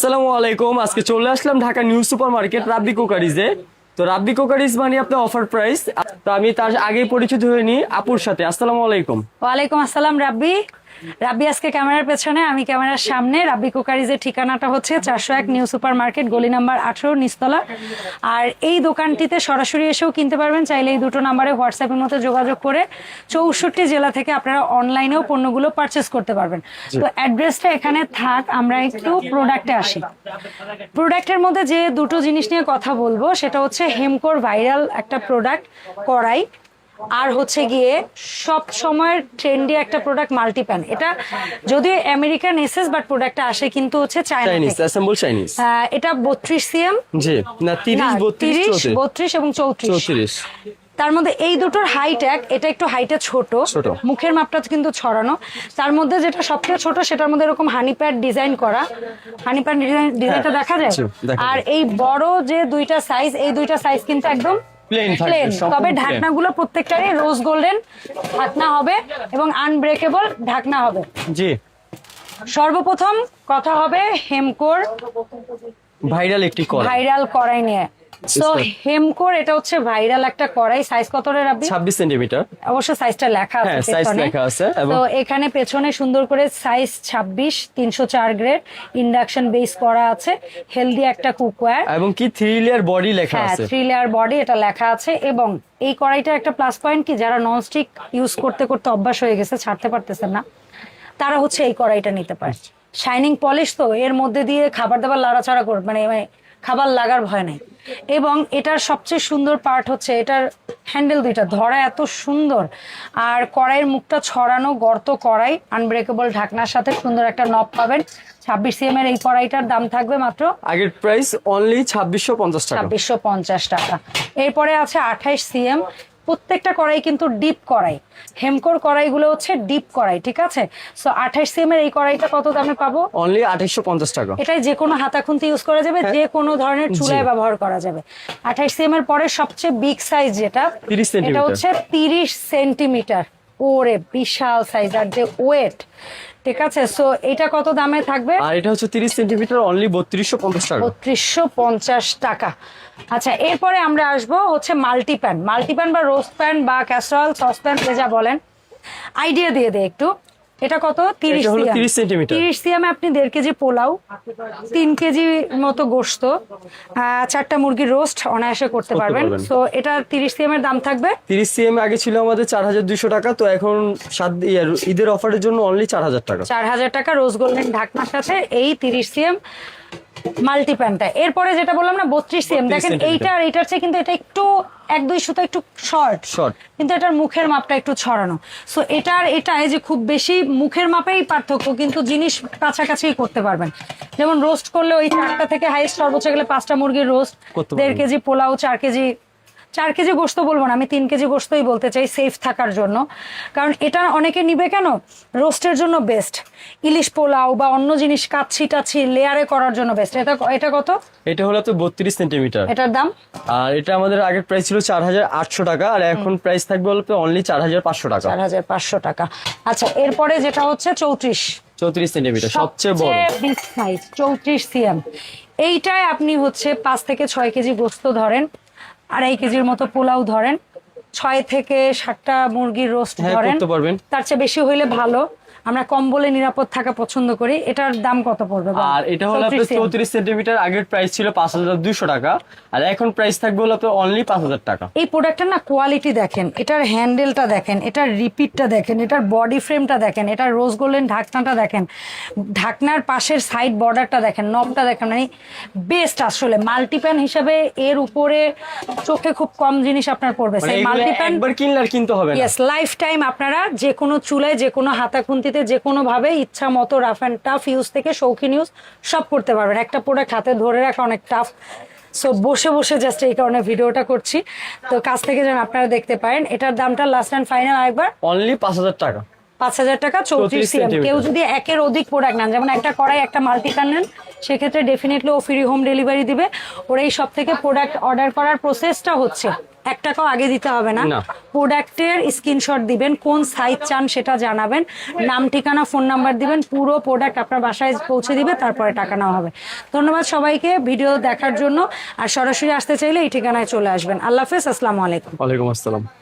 আসসালামু আলাইকুম। আজকে চলে আসলাম ঢাকা নিউ সুপার মার্কেট রাব্বি কুকারিজে। তো রাব্বি কুকারিজ মানে আপনার অফার প্রাইস। তো আমি তার আগেই পরিচিত হয়ে নিই আপুর সাথে। আসসালামু আলাইকুম। ওয়ালাইকুম আসসালাম রাব্বি। রাব্বি আজকে ক্যামেরার পেছনে, আমি ক্যামেরার সামনে। রাব্বি কুকারিজের ঠিকানাটা হচ্ছে 401 নিউ সুপার মার্কেট, গলি নাম্বার 18, নিচতলা। আর এই দোকানটিতে সরাসরি এসেও কিনতে পারবেন, চাইলে এই দুটো নাম্বারে হোয়াটসঅ্যাপের মধ্যে যোগাযোগ করে 64 জেলা থেকে আপনারা অনলাইনেও পণ্যগুলো পারচেস করতে পারবেন। তো অ্যাড্রেসটা এখানে থাক, আমরা একটু প্রোডাক্টে আসি। প্রোডাক্টের মধ্যে যে দুটো জিনিস নিয়ে কথা বলবো সেটা হচ্ছে হেমকোর ভাইরাল একটা প্রোডাক্ট কড়াই, আর হচ্ছে গিয়ে সব সময়ের ট্রেন্ডি একটা প্রোডাক্ট মাল্টিপ্যান। এটা যদিও আমেরিকান এসএস, বাট প্রোডাক্টটা আসে কিন্তু হচ্ছে চায়না চাইনিজ, থেকে। Assemble Chinese. এটা 32 সিএম, জি না 30 32 32 এবং 34। 34। তার মধ্যে এই দুটোর হাইট এক, এটা একটু হাইটে ছোট, মুখের মাপটা কিন্তু ছড়ানো। তার মধ্যে যেটা সবচেয়ে ছোট সেটার মধ্যে এরকম হানি প্যাড ডিজাইন করা, হানি প্যাড ডিজাইনটা দেখা যায়। আর এই বড় যে দুইটা সাইজ, এই দুইটা সাইজ কিন্তু একদম প্লেন, তবে ঢাকনাগুলো প্রত্যেকটারই রোজ গোল্ডেন ঢাকনা হবে এবং আনব্রেকেবল ঢাকনা হবে। জি, সর্বপ্রথম কথা হবে হেমকোর ভাইরাল কড়াই নিয়ে। সো হেমকোর এটা হচ্ছে ভাইরাল একটা কড়াই। সাইজ কত রে রাব্বি? 26 সেন্টিমিটার। অবশ্য সাইজটা লেখা আছে, হ্যাঁ সাইজ লেখা আছে। তো এখানে পেছনে সুন্দর করে সাইজ 26, 304 গ্রেড, ইন্ডাকশন বেস করা আছে, হেলদি একটা কুকওয়্যার এবং কি 3 লেয়ার বডি লেখা আছে। হ্যাঁ 3 লেয়ার বডি এটা লেখা আছে। এবং এই কড়াইটার একটা প্লাস পয়েন্ট কি, যারা ননস্টিক ইউজ করতে করতে অভ্যাস হয়ে গেছে, ছাড়তে পারতেছেন না, তারা হচ্ছে এই কড়াইটা নিতে পারে। শাইনিং পলিশ, তো এর মধ্যে দিয়ে খাবার দাবার লাড়াচাড়া করবে, মানে খাবার লাগার ভয় নেই। এবং এটার সবচেয়ে সুন্দর পার্ট হচ্ছে এটার হ্যান্ডেল দুইটা, ধরা এত সুন্দর। আর কড়াইয়ের মুখটা ছড়ানো গর্ত কড়াই, আনব্রেকেবল ঢাকনার সাথে সুন্দর একটা নব পাবেন। 26 সিএম এর এই কড়াইটার দাম থাকবে মাত্র, আগের প্রাইস অনলি 2650 টাকা। 2650 টাকা। এরপরে আছে 28 সিএম। প্রত্যেকটা কড়াই কিন্তু ডিপ কড়াই, হেমকোর কড়াইগুলো হচ্ছে ডিপ কড়াই, ঠিক আছে। সো 28 সিএম এর এই কড়াইটা কত দামে পাবো? অনলি 2850 টাকা। এটাই যে কোনো হাতা খুন্তি ইউজ করা যাবে, যে কোনো ধরনের চুলায় ব্যবহার করা যাবে। 28 সিএম এর পরে সবচেয়ে বিগ সাইজ যেটা, 30 সেন্টিমিটার, এটা হচ্ছে 30 সেন্টিমিটার। ওরে বিশাল সাইজ, আর যে ওয়েট, ঠিক আছে। সো এটা কত দামে থাকবে? আর এটা হচ্ছে 30 সেন্টিমিটার, অনলি 3250 টাকা। 3250 টাকা। আচ্ছা, এরপরে আমরা আসবো হচ্ছে মাল্টিপ্যান বা রোস্ট প্যান বা ক্যাসারোল, সসপ্যান, যা বলেন। আইডিয়া দিয়ে দে একটু। এটা কত? 30 সেন্টিমিটার। 30 সিএম আপনি 1.5 কেজি পোলাও, 3 কেজি মতো গোশত, 4টা মুরগির রোস্ট অনায়াসে করতে পারবেন। সো এটা 30 সিএম এর দাম থাকবে। 30 সিএম আগে ছিল আমাদের 4200 টাকা, তো এখন ঈদের অফারের জন্য অনলি 4000 টাকা। 4000 টাকা রোজ গোল্ডেন ঢাকনার সাথে এই 30 সিএম মাল্টিপ্যানটা। এরপরে যেটা বললাম না 32 সিএম, দেখেন এইটা আর এইটার চেয়ে কিন্তু এটা একটু 1-2 সুতো একটু শর্ট, কিন্তু এটার মুখের মাপটা একটু ছড়ানো। সো এটার এটাই যে খুব বেশি মুখের মাপেই পার্থক্য, কিন্তু জিনিস কাছাকাছি করতে পারবেন। যেমন রোস্ট করলে ওই 4টা থেকে হাইস্ট সর্বোচ্চ গেলে 5টা মুরগির রোস্ট, 1.5 কেজি পোলাও, 4 কেজি গোশত বলবো না, আমি 3 কেজি গোশতই বলতে চাই সেফ থাকার জন্য। কারণ এটা অনেকে নিবে কেন, রোস্টের জন্য বেস্ট, ইলিশ পোলাও বা অন্য জিনিস কাচ্ছি টাচ্ছি লেয়ারে করার জন্য বেস্ট। এটা কত? এটা হলো তো 32 সেন্টিমিটার। এটার দাম? আর এটা আমাদের আগের প্রাইস ছিল 4800 টাকা, আর এখন প্রাইস থাকবে হলো অনলি 4500 টাকা। 4500 টাকা। আচ্ছা, এরপরে যেটা হচ্ছে 34 সেন্টিমিটার, সবচেয়ে বড় বিগ সাইজ 34 সিএম। এইটাই আপনি হচ্ছে 5 থেকে 6 কেজি গোশত ধরেন, 2.5 কেজির মতো পোলাও ধরেন, 6 থেকে 7টা মুরগির রোস্ট ধরেন, তার চেয়ে বেশি হইলে ভালো। আমরা কম বলে নিরাপদ থাকা পছন্দ করি। এটার দাম কত পড়বে? আর এটা হলো আপনার 34 সেন্টিমিটার, আগের প্রাইস ছিল 5200 টাকা, আর এখন প্রাইস থাকবে হলো আপনার অনলি 5000 টাকা। এই প্রোডাক্টের না কোয়ালিটি দেখেন, এটার হ্যান্ডেলটা দেখেন, এটার রিপিটটা দেখেন, এটার বডি ফ্রেমটা দেখেন, এটার রোজ গোল্ডেন ঢাকনাটা দেখেন, ঢাকনার পাশের সাইড বর্ডারটা দেখেন, নবটা দেখেন, মানে বেস্ট। আসলে মাল্টিপ্যান হিসেবে এর উপরে চোখে খুব কম জিনিস আপনার পড়বে। সেই মাল্টিপ্যান একবার কিনলে আর কিনতে হবে না। ইয়েস, লাইফ টাইম আপনারা যে কোনো চুলায়, যে কোনো হাতা খুন্তিতে, যে কোনো ভাবে ইচ্ছা মতো রাফ এন্ড টাফ ইউজ থেকে শৌখিন ইউজ সব করতে পারবেন। একটা প্রোডাক্ট হাতে ধরে রাখা অনেক টাফ, সো বসে বসে জাস্ট এই কারণে ভিডিওটা করছি, তো কাছ থেকে যেন আপনারা দেখতে পারেন। এটার দামটা লাস্ট এন্ড ফাইনাল আরেকবার, অনলি 5000 টাকা। 5000 টাকা 34 সিএম। কেউ যদি একের অধিক প্রোডাক্ট নেন, যেমন একটা কড়াই, একটা মাল্টিপ্যান নেন, সেক্ষেত্রে ডেফিনেটলি ও ফ্রি হোম ডেলিভারি দিবে। ওর এই সব থেকে প্রোডাক্ট অর্ডার করার প্রসেসটা হচ্ছে 1 টাকাও আগে দিতে হবে না। না। প্রোডাক্টের স্ক্রিনশট দিবেন, কোন সাইজ চান সেটা জানাবেন, নাম ঠিকানা ফোন নাম্বার দিবেন, পুরো প্রোডাক্ট আপনার বাসায় পৌঁছে দিবে, তারপরে টাকা নেওয়া হবে। ধন্যবাদ সবাইকে ভিডিও দেখার জন্য। আর সরাসরি আসতে চাইলে এই ঠিকানায় চলে আসবেন। আল্লাহ হাফেজ, আসসালামু আলাইকুম। ওয়ালাইকুম আসসালাম।